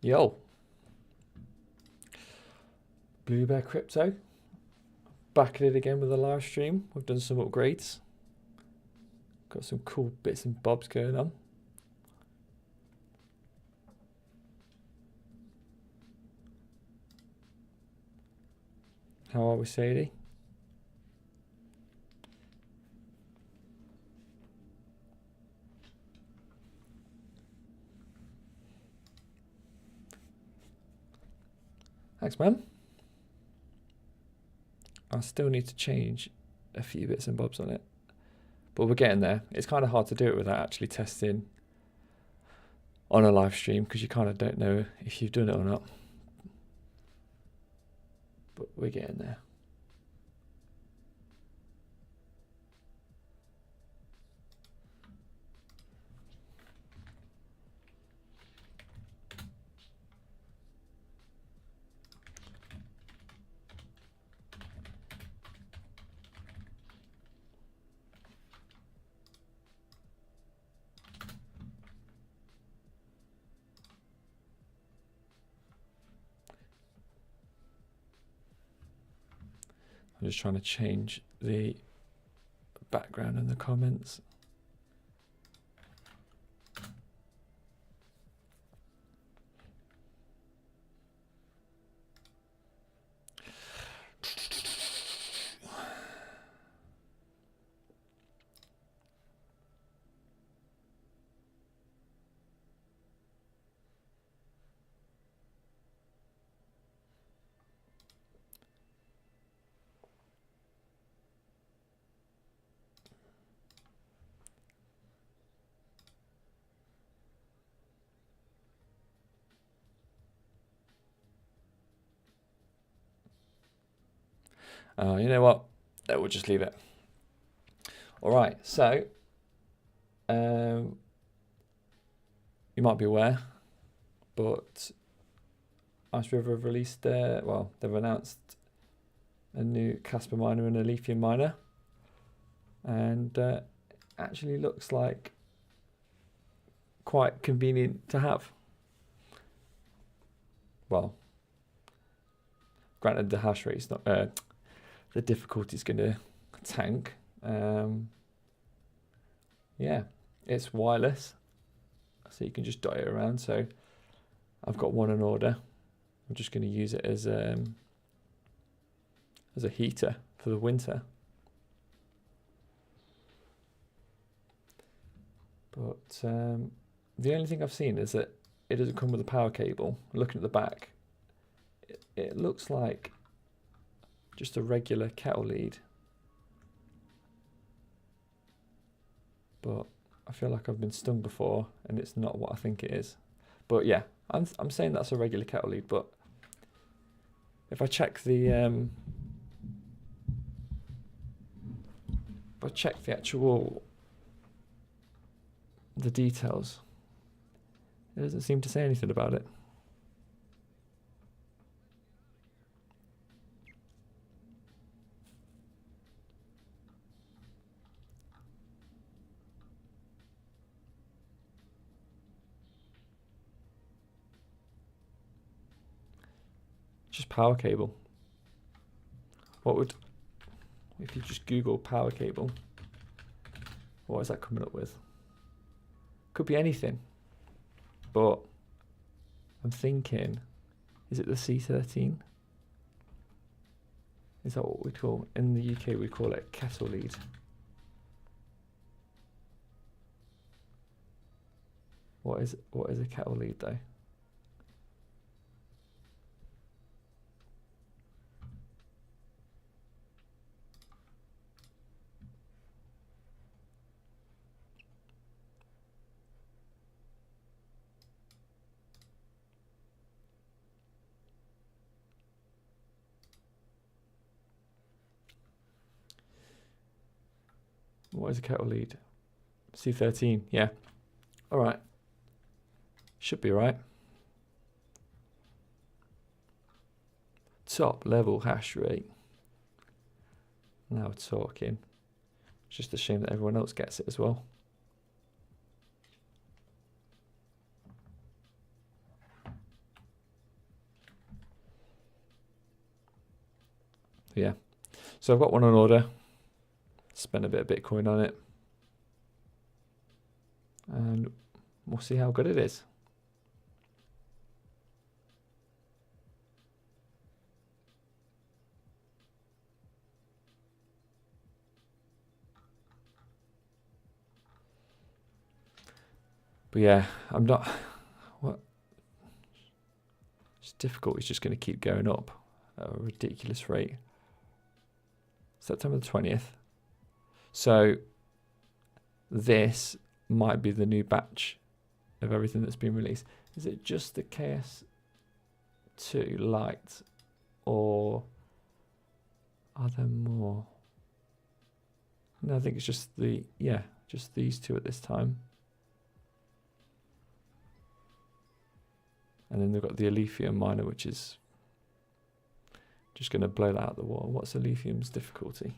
Yo. Blue Bear Crypto. Back at it again with a live stream. We've done some upgrades. Got some cool bits and bobs going on. How are we, Sadie? Thanks, man. I still need to change a few bits and bobs on it, but we're getting there. It's kind of hard to do it without actually testing on a live stream because you kind of don't know if you've done it or not. But we're getting there. I'm just trying to change the background in the comments. You know what? We'll just leave it. All right, so you might be aware, but Iceriver have released well, they've announced a new Casper miner and a lithium miner, and actually looks like quite convenient to have. Well, granted the hash rate's not, the difficulty's going to tank. Yeah, it's wireless, so you can just dot it around. So I've got one on order. I'm just going to use it as a heater for the winter. But the only thing I've seen is that it doesn't come with a power cable. Looking at the back, it looks like just a regular kettle lead. But I feel like I've been stung before and it's not what I think it is. But yeah, I'm saying that's a regular kettle lead, but if I check the the details, it doesn't seem to say anything about it. Just power cable. What would, if you just Google power cable, what is that coming up with? Could be anything, but I'm thinking, is it the C13? Is that what we call, in the UK we call it kettle lead. What is a kettle lead though? What is a kettle lead? C13, yeah. All right. Should be right. Top level hash rate. Now we're talking. It's just a shame that everyone else gets it as well. Yeah. So I've got one on order. Spent a bit of Bitcoin on it. And we'll see how good it is. But yeah, I'm not... What? It's difficult. It's just going to keep going up at a ridiculous rate. September the 20th. So this might be the new batch of everything that's been released. Is it just the KS2 Lite, or are there more? No, I think it's just just these two at this time. And then they've got the Iceriver miner, which is just going to blow that out the wall. What's Iceriver's difficulty?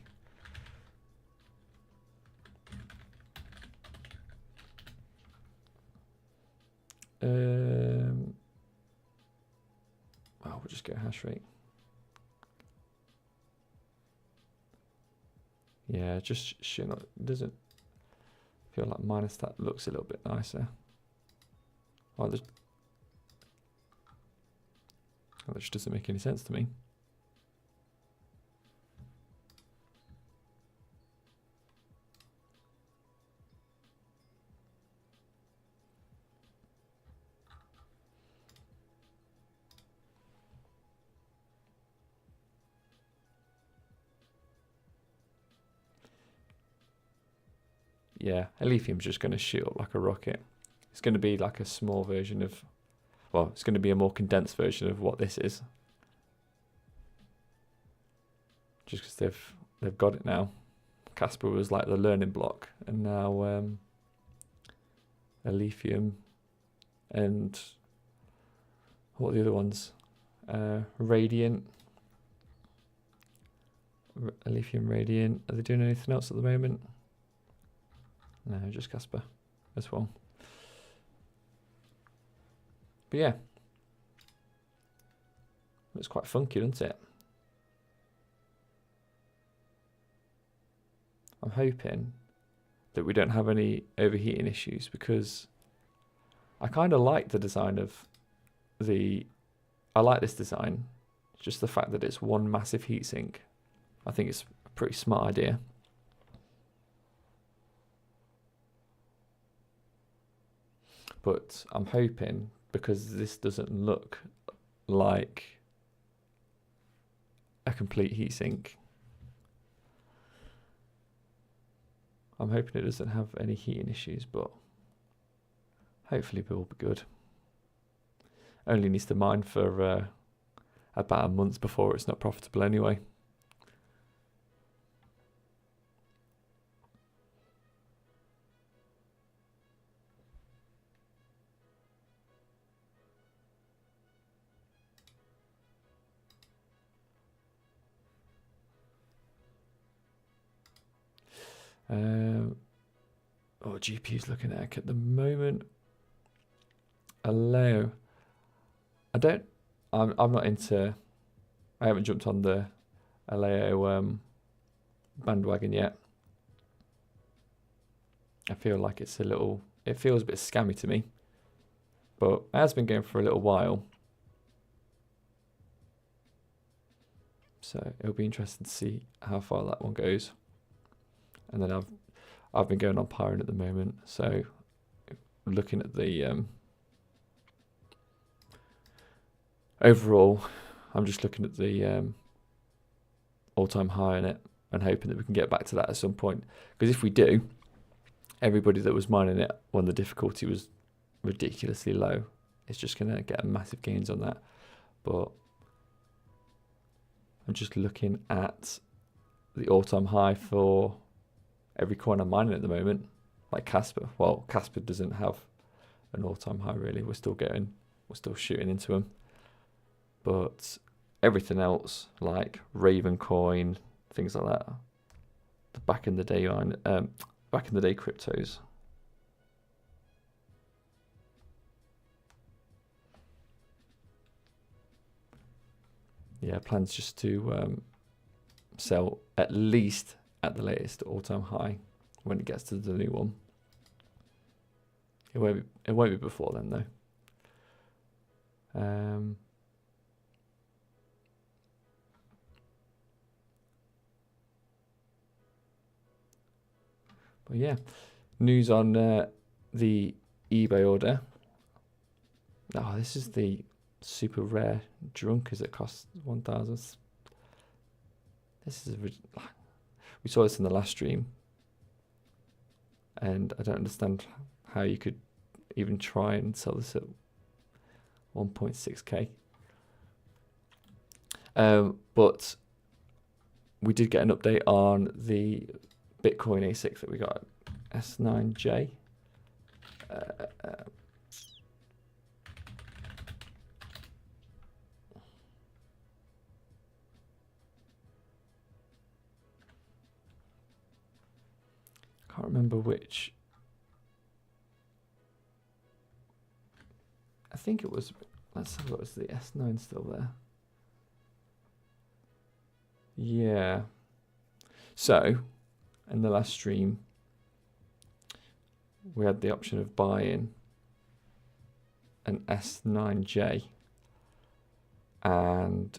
We'll just go hash rate. Yeah, just doesn't feel like minus that looks a little bit nicer. Oh, that just doesn't make any sense to me. Yeah, Elysium's just going to shoot up like a rocket. It's going to be like a small version of, well, it's going to be a more condensed version of what this is. Just because they've got it now. Casper was like the learning block, and now Elysium and what are the other ones? Radiant. Elysium Radiant. Are they doing anything else at the moment? No, just Casper as well. But yeah, it's quite funky, doesn't it? I'm hoping that we don't have any overheating issues, because I kind of like the design of I like this design. It's just the fact that it's one massive heatsink. I think it's a pretty smart idea. But I'm hoping, because this doesn't look like a complete heatsink, I'm hoping it doesn't have any heating issues, but hopefully it will be good. Only needs to mine for about a month before it's not profitable anyway. GPU's looking at the moment. Aleo. I'm not into. I haven't jumped on the Aleo bandwagon yet. I feel like it's it feels a bit scammy to me, but it has been going for a little while, so it'll be interesting to see how far that one goes. And then I've been going on Pyron at the moment, so looking at the overall, I'm just looking at the all-time high in it and hoping that we can get back to that at some point. Because if we do, everybody that was mining it when the difficulty was ridiculously low, it's just going to get massive gains on that. But I'm just looking at the all-time high for every coin I'm mining at the moment, like Casper. Well, Casper doesn't have an all-time high really. We're still shooting into them. But everything else, like Raven coin, things like that, the back in the day cryptos. Yeah, plans just to sell at least at the latest all-time high when it gets to the new one. It won't be before then though. But yeah, news on the eBay order. Oh, this is the super rare drunkers that cost 1,000. This is we saw this in the last stream, and I don't understand how you could even try and sell this at 1.6k. But we did get an update on the Bitcoin ASIC that we got, S9J. Can't remember which. I think it was. Let's have a look. Was the S9 still there? Yeah. So, in the last stream, we had the option of buying an S9J, and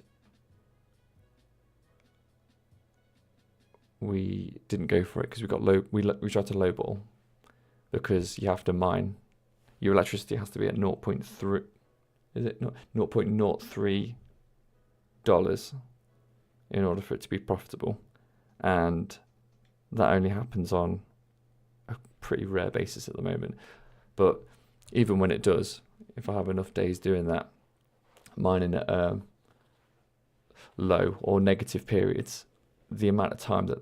we didn't go for it because we got low. We tried to lowball because you have to mine. Your electricity has to be at 0.3. Is it not 0.03 dollars in order for it to be profitable, and that only happens on a pretty rare basis at the moment. But even when it does, if I have enough days doing that, mining at low or negative periods, the amount of time that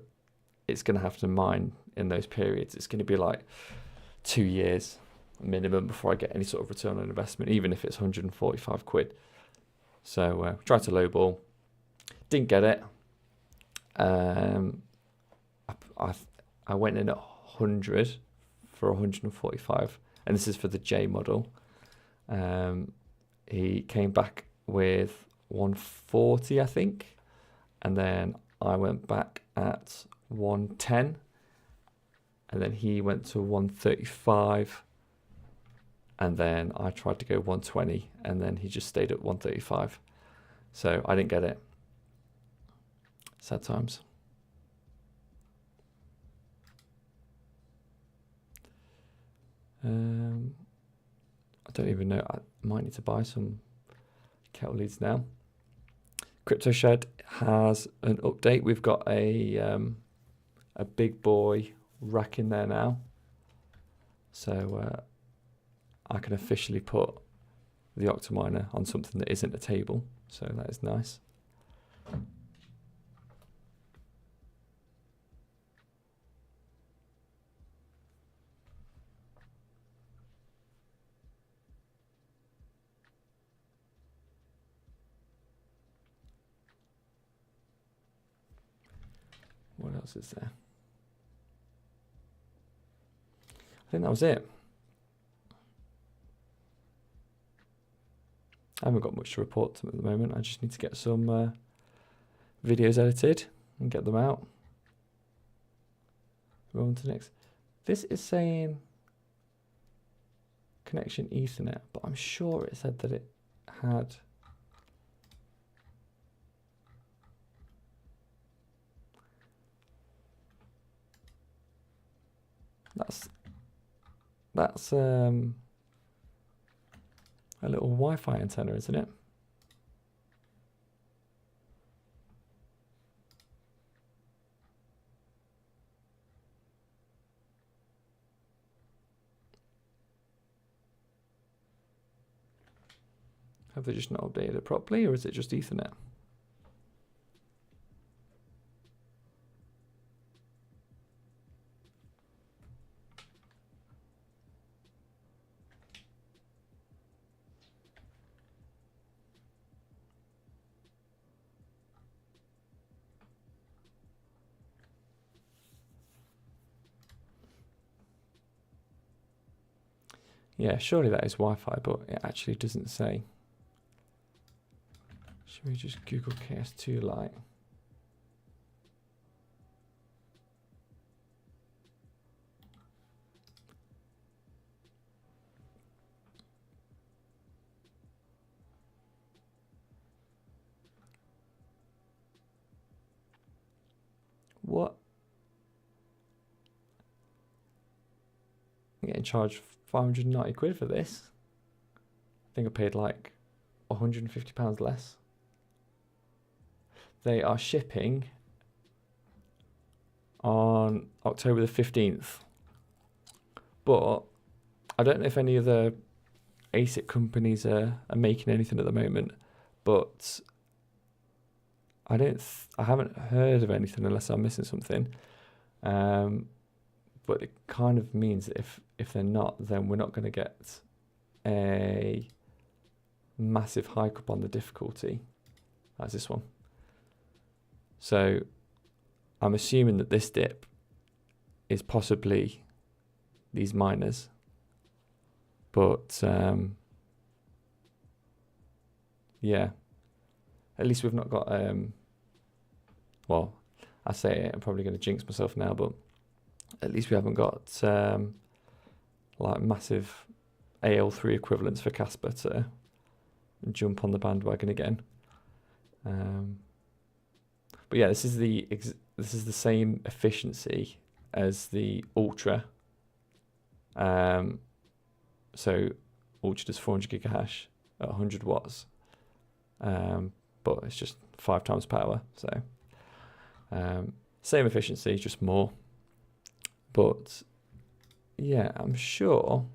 it's going to have to mine in those periods, it's going to be like 2 years minimum before I get any sort of return on investment, even if it's 145 quid. So tried to lowball, didn't get it. I went in at 100 for 145, and this is for the J model. He came back with 140, I think, and then I went back at 110, and then he went to 135, and then I tried to go 120, and then he just stayed at 135. So I didn't get it. Sad times. I don't even know. I might need to buy some kettle leads now. Crypto Shed has an update. We've got a big boy rack in there now, so I can officially put the Octominer on something that isn't a table. So that is nice. What else is there? I think that was it. I haven't got much to report to at the moment. I just need to get some videos edited and get them out. Go on to the next. This is saying connection Ethernet, but I'm sure it said that it had. That's a little Wi-Fi antenna, isn't it? Have they just not updated it properly, or is it just Ethernet? Yeah, surely that is Wi-Fi, but it actually doesn't say. Should we just Google KS2 Lite? What? I'm getting charged 590 quid for this. I think I paid like £150 less. They are shipping on October the 15th. But I don't know if any other ASIC companies are making anything at the moment, but I haven't heard of anything unless I'm missing something. But it kind of means that if they're not, then we're not going to get a massive hike up on the difficulty. That's this one. So I'm assuming that this dip is possibly these miners, but yeah, at least we've not got well, I say it, I'm probably going to jinx myself now, but at least we haven't got like massive AL3 equivalents for Casper to jump on the bandwagon again. But yeah, this is the same efficiency as the Ultra. So Ultra does 400 gigahash at 100 watts, but it's just 5 times power. So same efficiency, just more. But yeah, I'm sure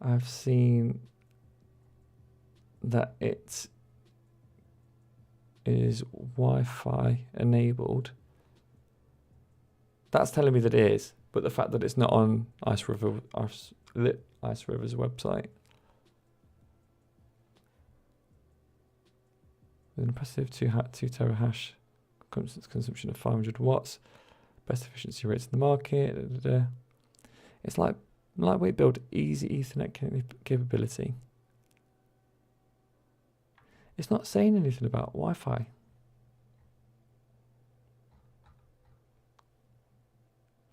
I've seen that it is Wi-Fi enabled. That's telling me that it is, but the fact that it's not on Iceriver's website. With an impressive 2 terahash consumption of 500 watts, best efficiency rates in the market. It's like lightweight build, easy Ethernet capability. It's not saying anything about Wi-Fi.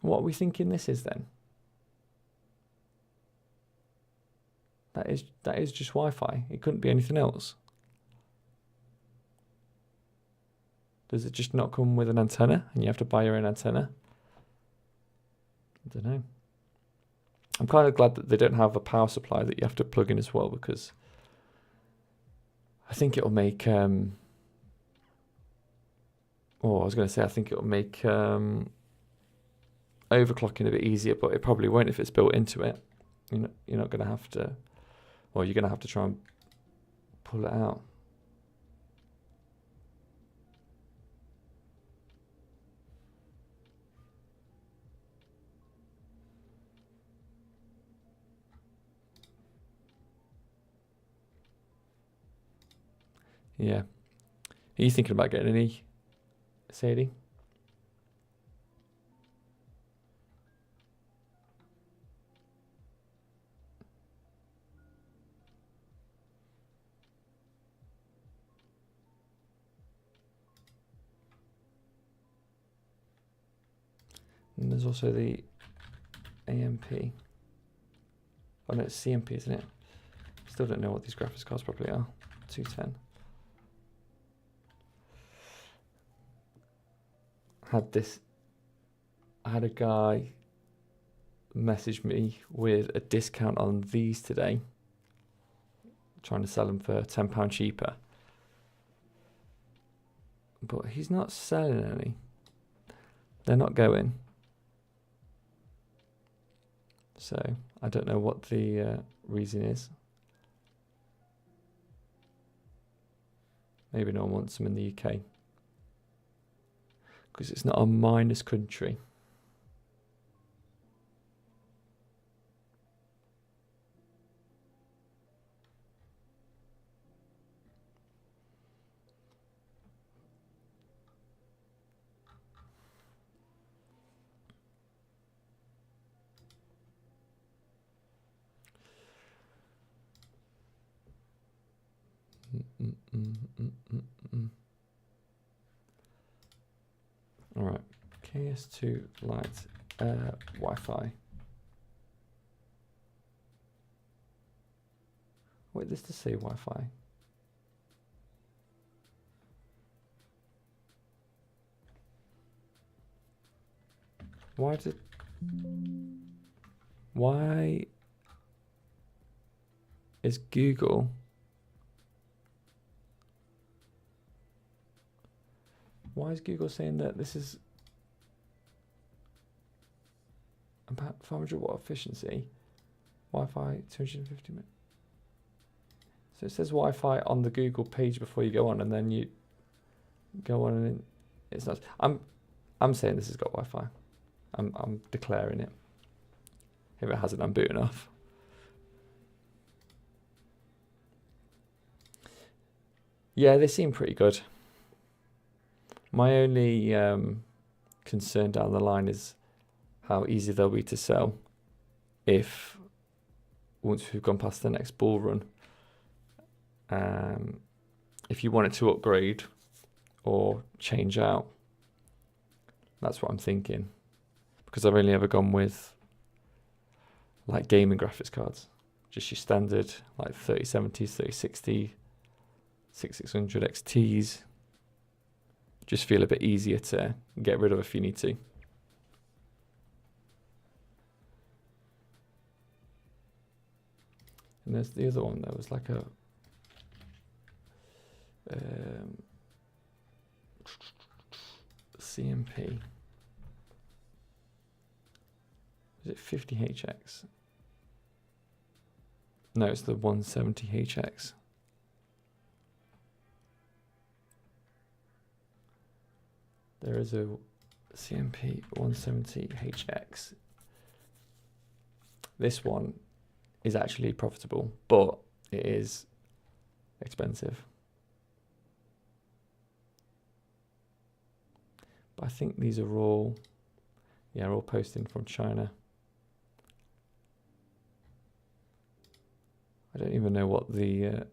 What are we thinking this is then? That is just Wi-Fi. It couldn't be anything else. Does it just not come with an antenna and you have to buy your own antenna? I don't know. I'm kind of glad that they don't have a power supply that you have to plug in as well, because I think it'll make I was going to say I think it'll make overclocking a bit easier, but it probably won't if it's built into it. You're not going to have to, or you're going to have to try and pull it out. Yeah. Are you thinking about getting any, Sadie? And there's also the AMP. Oh no, it's CMP, isn't it? Still don't know what these graphics cards properly are. 210. I had a guy message me with a discount on these today, trying to sell them for £10 cheaper, but he's not selling any. They're not going, so I don't know what the reason is. Maybe no one wants them in the UK because it's not a minus country. All right, KS2 Lite Wi-Fi. Wait, this to say Wi-Fi. Why is Google saying that this is about 500 watt efficiency, Wi-Fi 250 minutes? So it says Wi-Fi on the Google page before you go on, and then you go on and it's not. I'm saying this has got Wi-Fi. I'm declaring it. If it hasn't, I'm booting off. Yeah, they seem pretty good. My only concern down the line is how easy they'll be to sell if once we've gone past the next bull run. If you wanted to upgrade or change out, that's what I'm thinking, because I've only ever gone with like gaming graphics cards, just your standard like 3070s, 3060, 6600 XTs. Just feel a bit easier to get rid of if you need to. And there's the other one that was like a CMP. Is it 50HX? No, it's the 170HX. There is a CMP 170HX. This one is actually profitable, but it is expensive. But I think these are all, yeah, all posting from China. I don't even know what the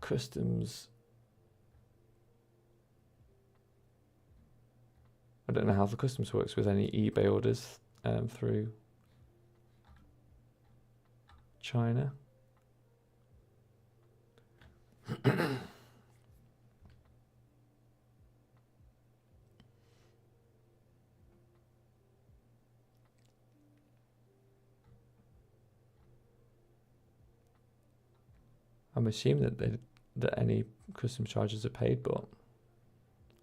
customs. I don't know how the customs works with any eBay orders through China. I'm assuming that any custom charges are paid, but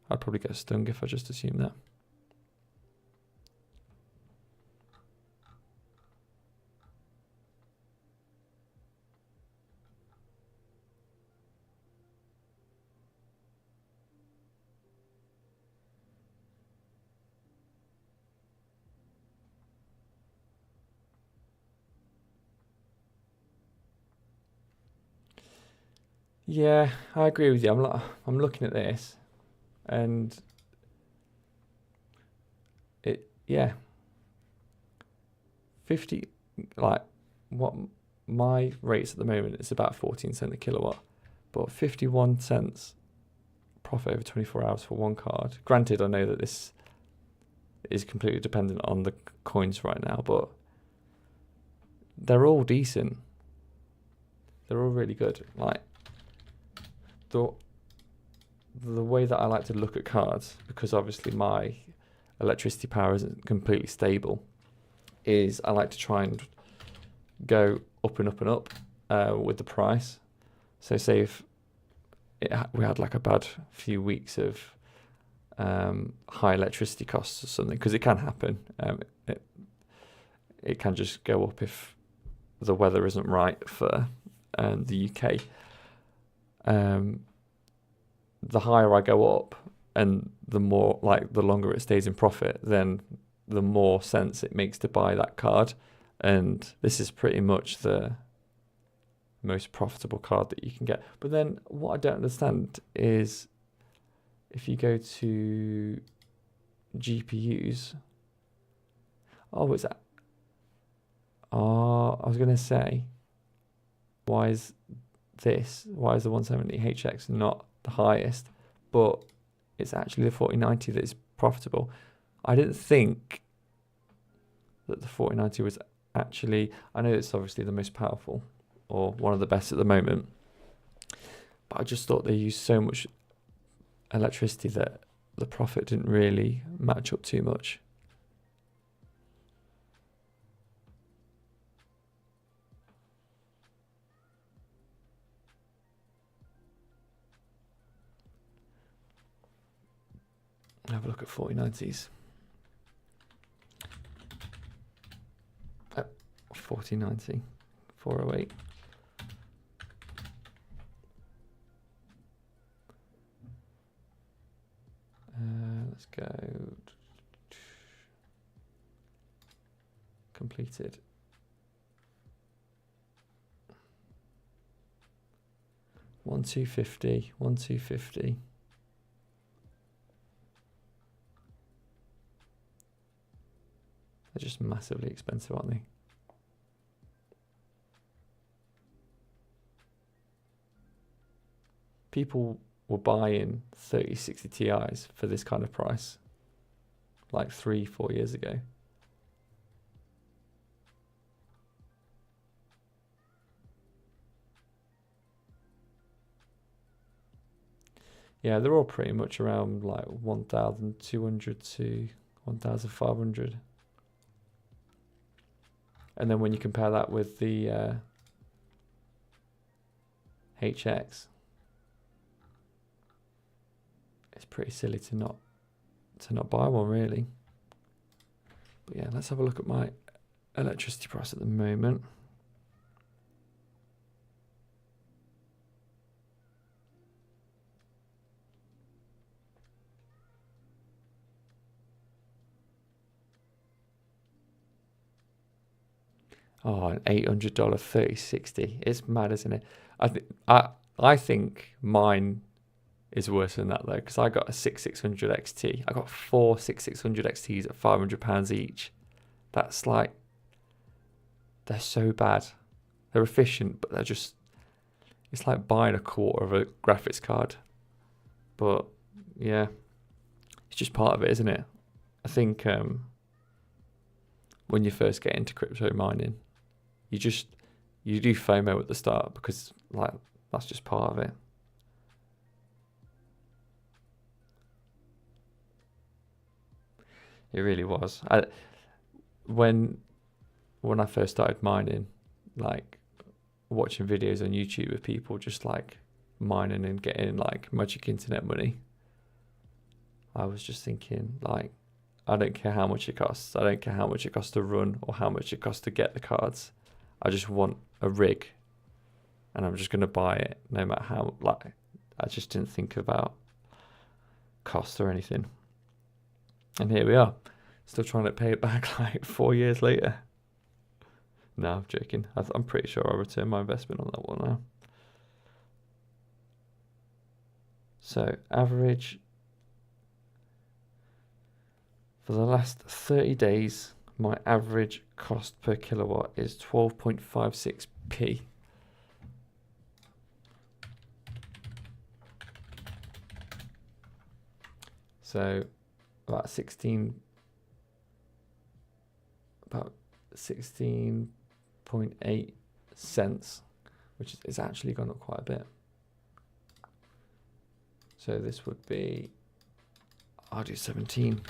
I'd probably get stung if I just assumed that. Yeah, I agree with you. I'm looking at this, and yeah, 50, like what my rates at the moment is about 14 cents a kilowatt, but 51 cents profit over 24 hours for one card. Granted, I know that this is completely dependent on the coins right now, but they're all decent. They're all really good. Like the way that I like to look at cards, because obviously my electricity power isn't completely stable, is I like to try and go up and up and up with the price. So say if we had like a bad few weeks of high electricity costs or something, because it can happen. It can just go up if the weather isn't right for the UK. The higher I go up and the more, like, the longer it stays in profit, then the more sense it makes to buy that card. And this is pretty much the most profitable card that you can get. But then what I don't understand is if you go to GPUs, I was going to say, why is the 170HX not the highest? But it's actually the 4090 that is profitable. I didn't think that the 4090 was actually, I know it's obviously the most powerful or one of the best at the moment, but I just thought they used so much electricity that the profit didn't really match up too much. Have a look at 4090s. 4090, 408. Let's go. Completed. One 250, 250. They're just massively expensive, aren't they? People were buying 3060 Ti's for this kind of price like 3-4 years ago. Yeah, they're all pretty much around like 1,200 to 1,500. And then when you compare that with the HX, it's pretty silly to not buy one, really. But yeah, let's have a look at my electricity price at the moment. Oh, an $800 3060. It's mad, isn't it? I think mine is worse than that though, because I got a 6600 XT. I got 4 6600 XTs at £500 each. That's like, they're so bad. They're efficient, but they're just, it's like buying a quarter of a graphics card. But yeah, it's just part of it, isn't it? I think when you first get into crypto mining, you do FOMO at the start because like that's just part of it. It really was. When I first started mining, like watching videos on YouTube of people just like mining and getting like magic internet money, I was just thinking like, I don't care how much it costs. I don't care how much it costs to run or how much it costs to get the cards. I just want a rig and I'm just going to buy it no matter how, like, I just didn't think about cost or anything. And here we are, still trying to pay it back like 4 years later. No, I'm joking. I'm pretty sure I'll return my investment on that one now. So average for the last 30 days, my average cost per kilowatt is 12.56p. So about 16.8 cents, which is actually gone up quite a bit. So this would be, I'll do 17.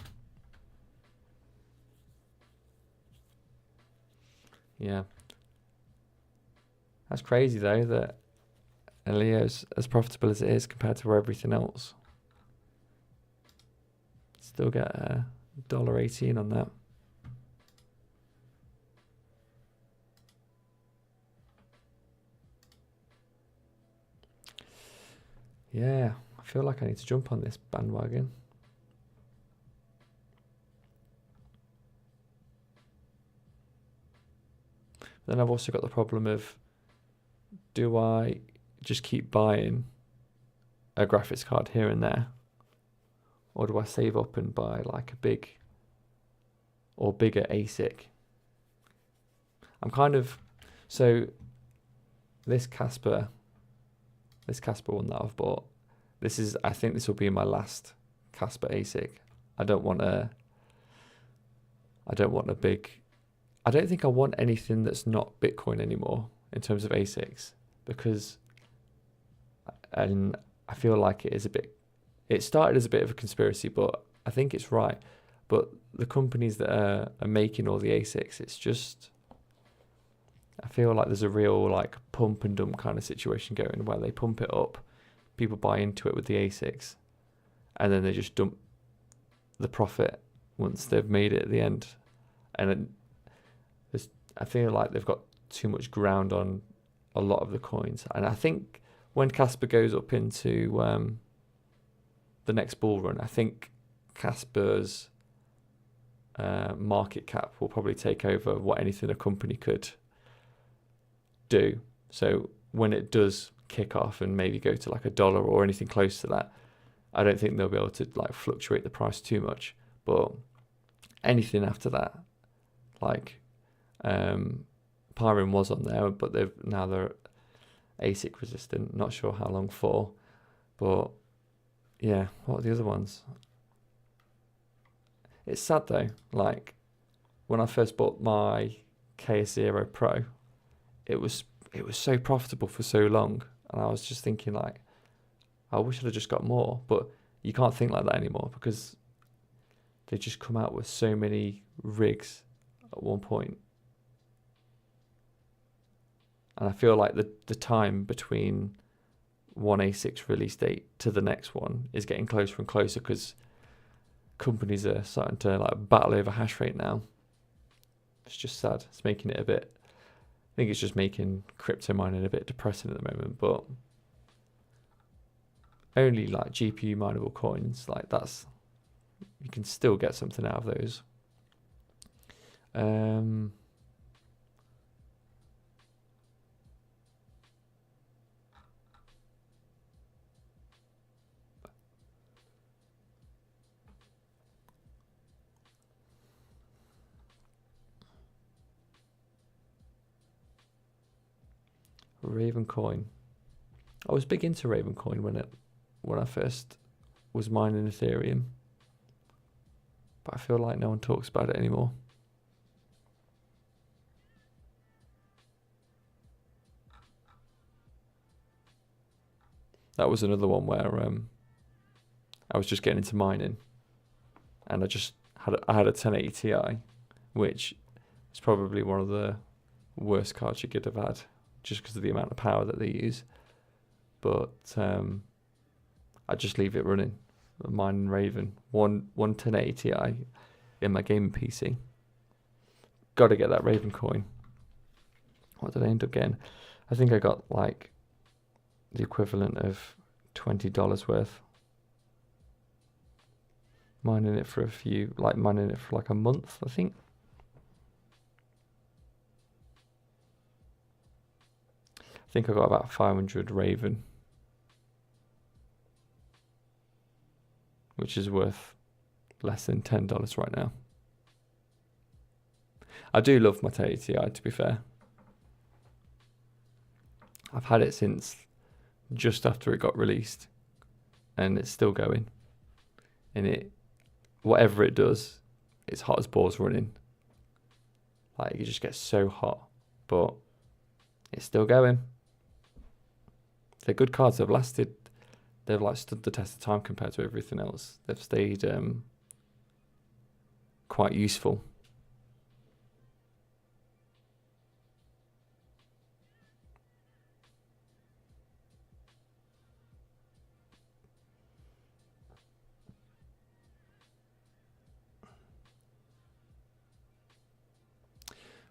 Yeah. That's crazy though that Leo's as profitable as it is compared to everything else. Still get $1.18 on that. Yeah, I feel like I need to jump on this bandwagon. Then I've also got the problem of, do I just keep buying a graphics card here and there? Or do I save up and buy like a big or bigger ASIC? I'm kind of, so this Casper one that I've bought, I think this will be my last Casper ASIC. I don't think I want anything that's not Bitcoin anymore in terms of ASICs, because I feel like it is a bit it started as a bit of a conspiracy, but I think it's right. But the companies that are making all the ASICs, it's just, I feel like there's a real like pump and dump kind of situation going where they pump it up, people buy into it with the ASICs, and then they just dump the profit once they've made it at the end. And I feel like they've got too much ground on a lot of the coins. And I think when Casper goes up into the next bull run, I think Casper's market cap will probably take over what anything a company could do. So when it does kick off and maybe go to like $1 or anything close to that, I don't think they'll be able to like fluctuate the price too much. But anything after that, like Pyron was on there, but they're ASIC resistant. Not sure how long for, but yeah. What are the other ones? It's sad though. Like when I first bought my Iceriver Pro, it was so profitable for so long, and I was just thinking like, I wish I'd have just got more. But you can't think like that anymore because they just come out with so many rigs at one point. And I feel like the time between one A6 release date to the next one is getting closer and closer because companies are starting to like battle over hash rate now. It's just sad. It's making it a bit, I think it's just making crypto mining a bit depressing at the moment, but only like GPU mineable coins, like that's, you can still get something out of those. Raven coin. I was big into Raven coin when I first was mining Ethereum, but I feel like no one talks about it anymore. That was another one where I was just getting into mining, and I had a 1080 Ti, which is probably one of the worst cards you could have had, just because of the amount of power that they use. But I just leave it running, mining Raven. One 1080 Ti in my gaming PC. Got to get that Raven coin. What did I end up getting? I think I got like the equivalent of $20 worth. Mining it for mining it for like a month, I think. I think I got about 500 Raven, which is worth less than $10 right now. I do love my 1080 Ti, to be fair. I've had it since just after it got released, and it's still going. And whatever it does, it's hot as balls running. Like, it just gets so hot, but it's still going. They're good cards. They've lasted. They've like stood the test of time compared to everything else. They've stayed quite useful.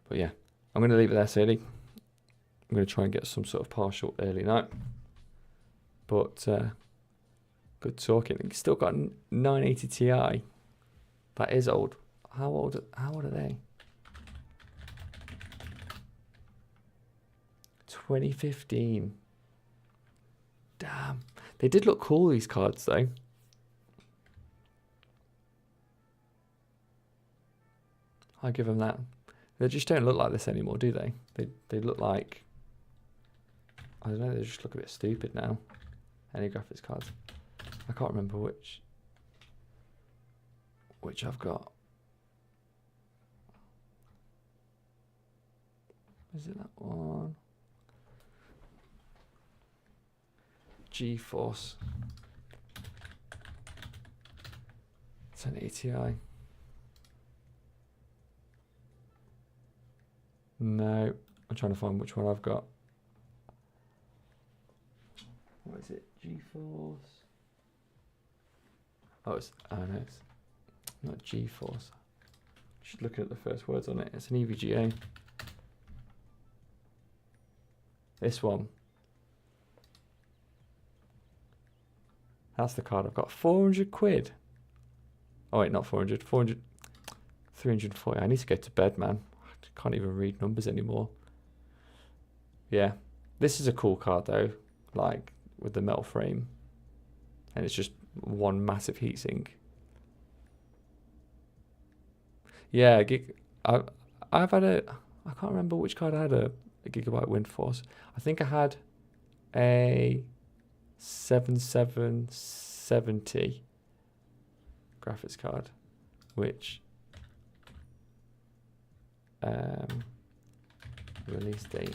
But yeah, I'm going to leave it there, Sadie. I'm going to try and get some sort of partial early night. But good talking. It's still got 980 Ti. That is old. How old are they? 2015. Damn. They did look cool, these cards, though. I give them that. They just don't look like this anymore, do they? They look like, I don't know, they just look a bit stupid now. Any graphics cards. I can't remember which I've got. Is it that one? GeForce. 1080i. No, I'm trying to find which one I've got. What is it? GeForce. Oh, it's not GeForce. Just looking at the first words on it. It's an EVGA. This one. That's the card I've got. 400 quid. Oh wait, not 400. 340. I need to go to bed, man. I can't even read numbers anymore. Yeah. This is a cool card though. Like with the metal frame. And it's just one massive heatsink. Yeah, I've had a, I can't remember which card I had a Gigabyte Windforce. I think I had a 7770 graphics card, which release date,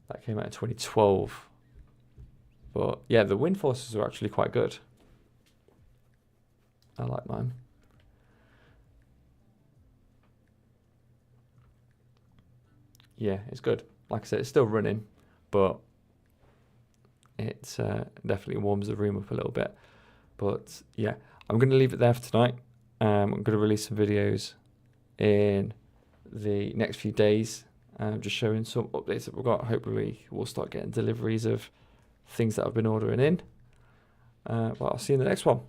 that came out in 2012. But yeah, the Windforces are actually quite good. I like mine. Yeah, it's good. Like I said, it's still running, but it's definitely warms the room up a little bit. But yeah, I'm going to leave it there for tonight. I'm going to release some videos in the next few days, just showing some updates that we've got. Hopefully we'll start getting deliveries of things that I've been ordering in. But I'll see you in the next one.